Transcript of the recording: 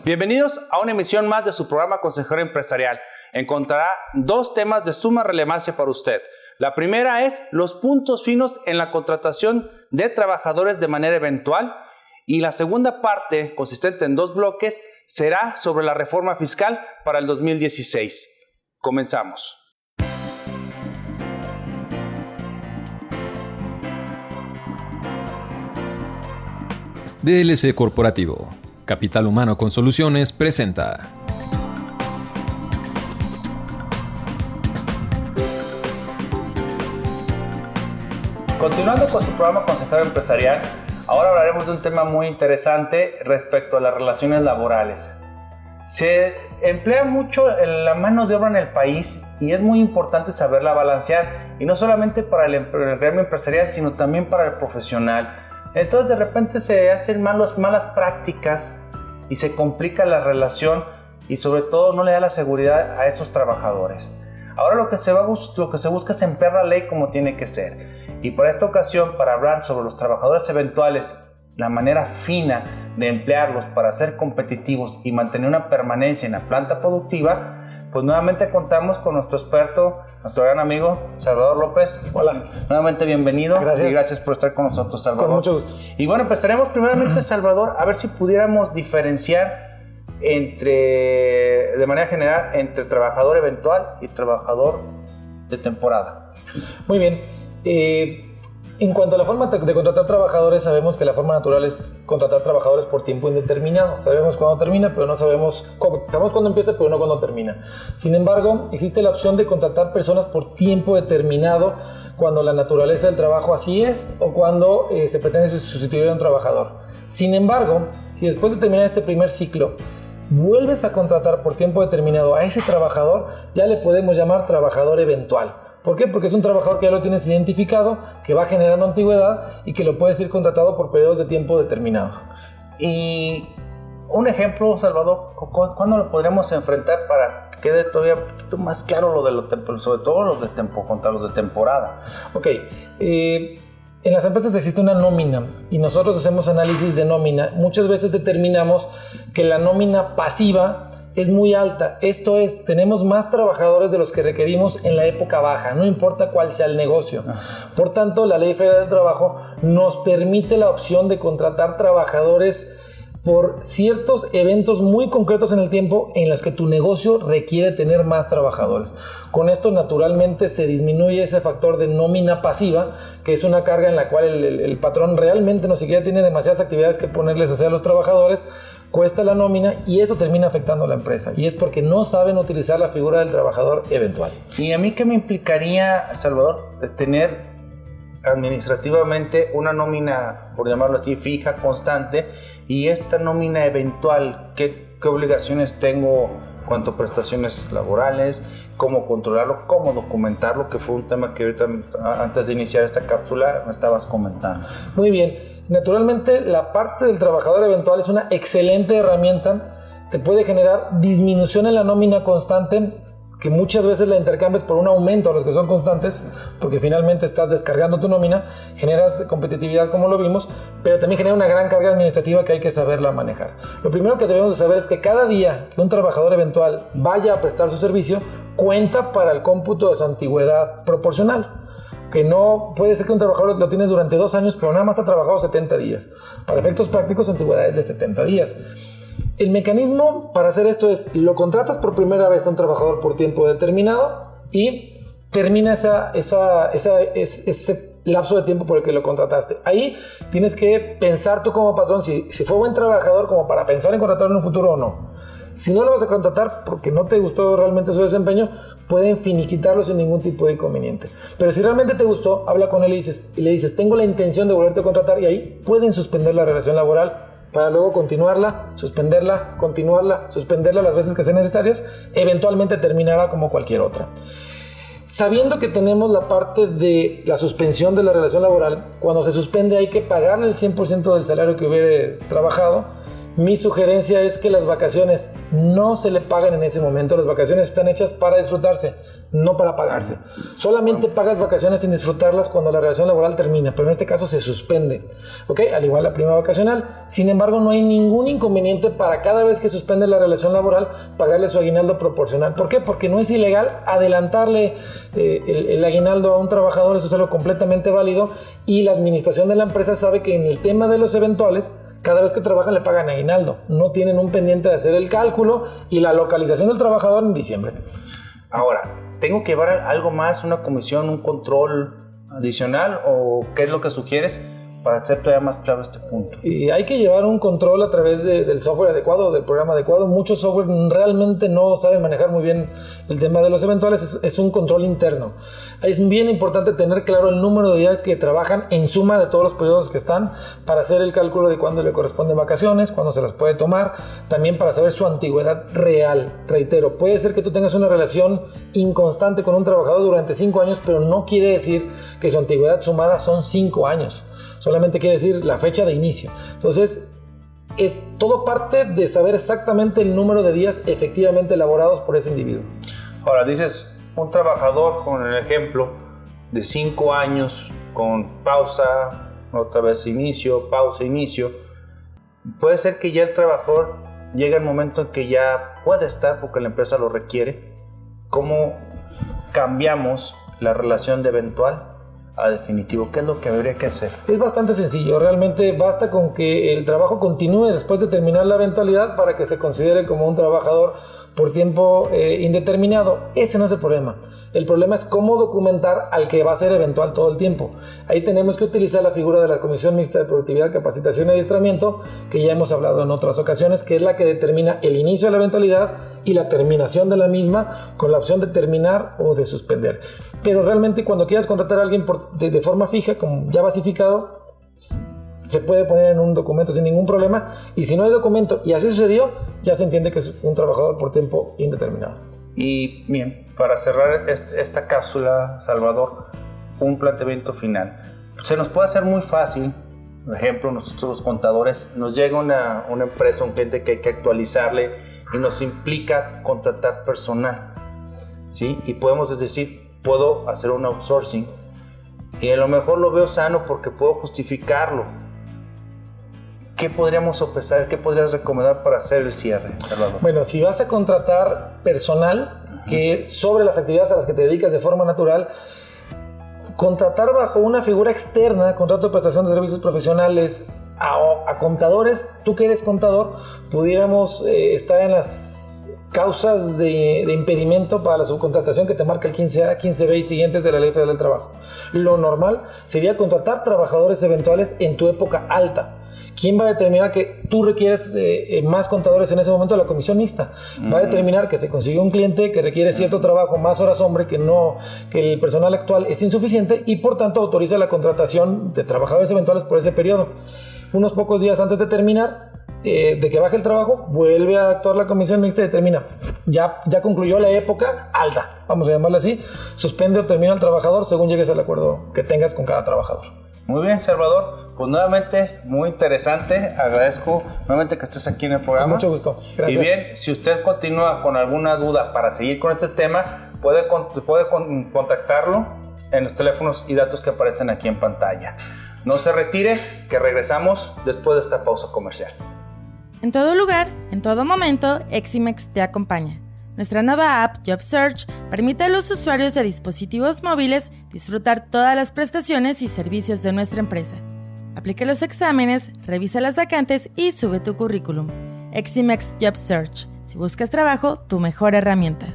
Bienvenidos a una emisión más de su programa Consejero Empresarial. Encontrará dos temas de suma relevancia para usted. La primera es los puntos finos en la contratación de trabajadores de manera eventual. Y la segunda parte, consistente en dos bloques, será sobre la reforma fiscal para el 2016. Comenzamos. DLC Corporativo, Capital Humano con Soluciones, presenta. Continuando con su programa Consejero Empresarial, ahora hablaremos de un tema muy interesante respecto a las relaciones laborales. Se emplea mucho la mano de obra en el país y es muy importante saberla balancear, y no solamente para el gremio empresarial, sino también para el profesional. Entonces de repente se hacen malas prácticas y se complica la relación y sobre todo no le da la seguridad a esos trabajadores. Ahora lo que se busca es emplear la ley como tiene que ser. Y para esta ocasión, para hablar sobre los trabajadores eventuales, la manera fina de emplearlos para ser competitivos y mantener una permanencia en la planta productiva, pues nuevamente contamos con nuestro experto, nuestro gran amigo, Salvador López. Hola. Nuevamente bienvenido. Gracias. Y gracias por estar con nosotros, Salvador. Con mucho gusto. Y bueno, empezaremos primeramente, Salvador, a ver si pudiéramos diferenciar de manera general entre trabajador eventual y trabajador de temporada. Muy bien. En cuanto a la forma de contratar trabajadores, sabemos que la forma natural es contratar trabajadores por tiempo indeterminado. Sabemos cuándo termina, pero no sabemos cuándo empieza, pero no cuándo termina. Sin embargo, existe la opción de contratar personas por tiempo determinado cuando la naturaleza del trabajo así es o cuando se pretende sustituir a un trabajador. Sin embargo, si después de terminar este primer ciclo vuelves a contratar por tiempo determinado a ese trabajador, ya le podemos llamar trabajador eventual. ¿Por qué? Porque es un trabajador que ya lo tienes identificado, que va generando antigüedad y que lo puedes ir contratado por periodos de tiempo determinado. Y un ejemplo, Salvador, ¿cuándo lo podremos enfrentar para que quede todavía un poquito más claro sobre todo contra los de temporada? Ok, en las empresas existe una nómina y nosotros hacemos análisis de nómina. Muchas veces determinamos que la nómina pasiva es muy alta. Esto es, tenemos más trabajadores de los que requerimos en la época baja, no importa cuál sea el negocio. Por tanto, la Ley Federal del Trabajo nos permite la opción de contratar trabajadores por ciertos eventos muy concretos en el tiempo en los que tu negocio requiere tener más trabajadores. Con esto, naturalmente, se disminuye ese factor de nómina pasiva, que es una carga en la cual el patrón realmente no siquiera tiene demasiadas actividades que ponerles a hacer a los trabajadores, cuesta la nómina y eso termina afectando a la empresa. Y es porque no saben utilizar la figura del trabajador eventual. ¿Y a mí qué me implicaría, Salvador, tener administrativamente una nómina, por llamarlo así, fija, constante, y esta nómina eventual? ¿Qué obligaciones tengo en cuanto a prestaciones laborales? ¿Cómo controlarlo? ¿Cómo documentarlo? Que fue un tema que ahorita, antes de iniciar esta cápsula, me estabas comentando. Muy bien. Naturalmente, la parte del trabajador eventual es una excelente herramienta. Te puede generar disminución en la nómina constante, que muchas veces la intercambias por un aumento a los que son constantes, porque finalmente estás descargando tu nómina, generas competitividad como lo vimos, pero también genera una gran carga administrativa que hay que saberla manejar. Lo primero que debemos de saber es que cada día que un trabajador eventual vaya a prestar su servicio, cuenta para el cómputo de su antigüedad proporcional. Que no puede ser que un trabajador lo tienes durante 2 años, pero nada más ha trabajado 70 días. Para efectos prácticos, su antigüedad es de 70 días. El mecanismo para hacer esto es, lo contratas por primera vez a un trabajador por tiempo determinado y termina ese lapso de tiempo por el que lo contrataste. Ahí tienes que pensar tú como patrón si fue buen trabajador como para pensar en contratarlo en un futuro o no. Si no lo vas a contratar porque no te gustó realmente su desempeño, pueden finiquitarlo sin ningún tipo de inconveniente. Pero si realmente te gustó, habla con él y le dices, tengo la intención de volverte a contratar, y ahí pueden suspender la relación laboral para luego continuarla, suspenderla, suspenderla las veces que sean necesarias. Eventualmente terminará como cualquier otra. Sabiendo que tenemos la parte de la suspensión de la relación laboral, cuando se suspende hay que pagarle el 100% del salario que hubiera trabajado. Mi sugerencia es que las vacaciones no se le pagan en ese momento. Las vacaciones están hechas para disfrutarse, no para pagarse. Solamente pagas vacaciones sin disfrutarlas cuando la relación laboral termina, pero en este caso se suspende, ¿ok? Al igual la prima vacacional. Sin embargo, no hay ningún inconveniente para cada vez que suspende la relación laboral pagarle su aguinaldo proporcional. ¿Por qué? Porque no es ilegal adelantarle el aguinaldo a un trabajador. Eso es algo completamente válido, y la administración de la empresa sabe que en el tema de los eventuales, cada vez que trabajan le pagan aguinaldo. No tienen un pendiente de hacer el cálculo y la localización del trabajador en diciembre. Ahora, ¿tengo que llevar algo más, una comisión, un control adicional, o qué es lo que sugieres para hacer todavía más claro este punto? Y hay que llevar un control a través del software adecuado, del programa adecuado. Muchos software realmente no saben manejar muy bien el tema de los eventuales. Es un control interno. Es bien importante tener claro el número de días que trabajan en suma de todos los periodos que están, para hacer el cálculo de cuándo le corresponden vacaciones, cuándo se las puede tomar, también para saber su antigüedad real. Reitero, puede ser que tú tengas una relación inconstante con un trabajador durante 5 años, pero no quiere decir que su antigüedad sumada son 5 años. Solamente quiere decir la fecha de inicio. Entonces, es todo parte de saber exactamente el número de días efectivamente elaborados por ese individuo. Ahora, dices, un trabajador, con el ejemplo de 5 años, con pausa, otra vez inicio, pausa, inicio. Puede ser que ya el trabajador llegue al momento en que ya puede estar porque la empresa lo requiere. ¿Cómo cambiamos la relación de eventual a definitivo? ¿Qué es lo que habría que hacer? Es bastante sencillo. Realmente basta con que el trabajo continúe después de terminar la eventualidad para que se considere como un trabajador por tiempo indeterminado. Ese no es el problema. El problema es cómo documentar al que va a ser eventual todo el tiempo. Ahí tenemos que utilizar la figura de la Comisión Mixta de Productividad, Capacitación y Adiestramiento, que ya hemos hablado en otras ocasiones, que es la que determina el inicio de la eventualidad y la terminación de la misma, con la opción de terminar o de suspender. Pero realmente, cuando quieras contratar a alguien de forma fija, como ya basificado, se puede poner en un documento sin ningún problema, y si no hay documento y así sucedió, ya se entiende que es un trabajador por tiempo indeterminado. Y bien, para cerrar esta cápsula, Salvador, un planteamiento final. Se nos puede hacer muy fácil. Por ejemplo, nosotros los contadores, nos llega una empresa, un cliente que hay que actualizarle y nos implica contratar personal, ¿sí? Y podemos decir, puedo hacer un outsourcing y a lo mejor lo veo sano porque puedo justificarlo. ¿Qué podríamos sopesar? ¿Qué podrías recomendar para hacer el cierre, Salvador? Bueno, si vas a contratar personal que sobre las actividades a las que te dedicas de forma natural, contratar bajo una figura externa, contrato de prestación de servicios profesionales a contadores, tú que eres contador, pudiéramos estar en las causas de impedimento para la subcontratación que te marca el 15A, 15B y siguientes de la Ley Federal del Trabajo. Lo normal sería contratar trabajadores eventuales en tu época alta. ¿Quién va a determinar que tú requieres más contadores en ese momento? La comisión mixta. Va a determinar que se consiguió un cliente que requiere cierto trabajo, más horas hombre, que el personal actual es insuficiente, y por tanto autoriza la contratación de trabajadores eventuales por ese periodo. Unos pocos días antes de terminar, de que baje el trabajo, vuelve a actuar la comisión mixta y determina, ya concluyó la época alta, vamos a llamarla así, suspende o termina el trabajador según llegues al acuerdo que tengas con cada trabajador. Muy bien, Salvador. Pues nuevamente, muy interesante. Agradezco nuevamente que estés aquí en el programa. Con mucho gusto. Gracias. Y bien, si usted continúa con alguna duda para seguir con este tema, puede contactarlo en los teléfonos y datos que aparecen aquí en pantalla. No se retire, que regresamos después de esta pausa comercial. En todo lugar, en todo momento, Eximex te acompaña. Nuestra nueva app JobSearch permite a los usuarios de dispositivos móviles disfrutar todas las prestaciones y servicios de nuestra empresa. Aplica los exámenes, revisa las vacantes y sube tu currículum. Eximex JobSearch. Si buscas trabajo, tu mejor herramienta.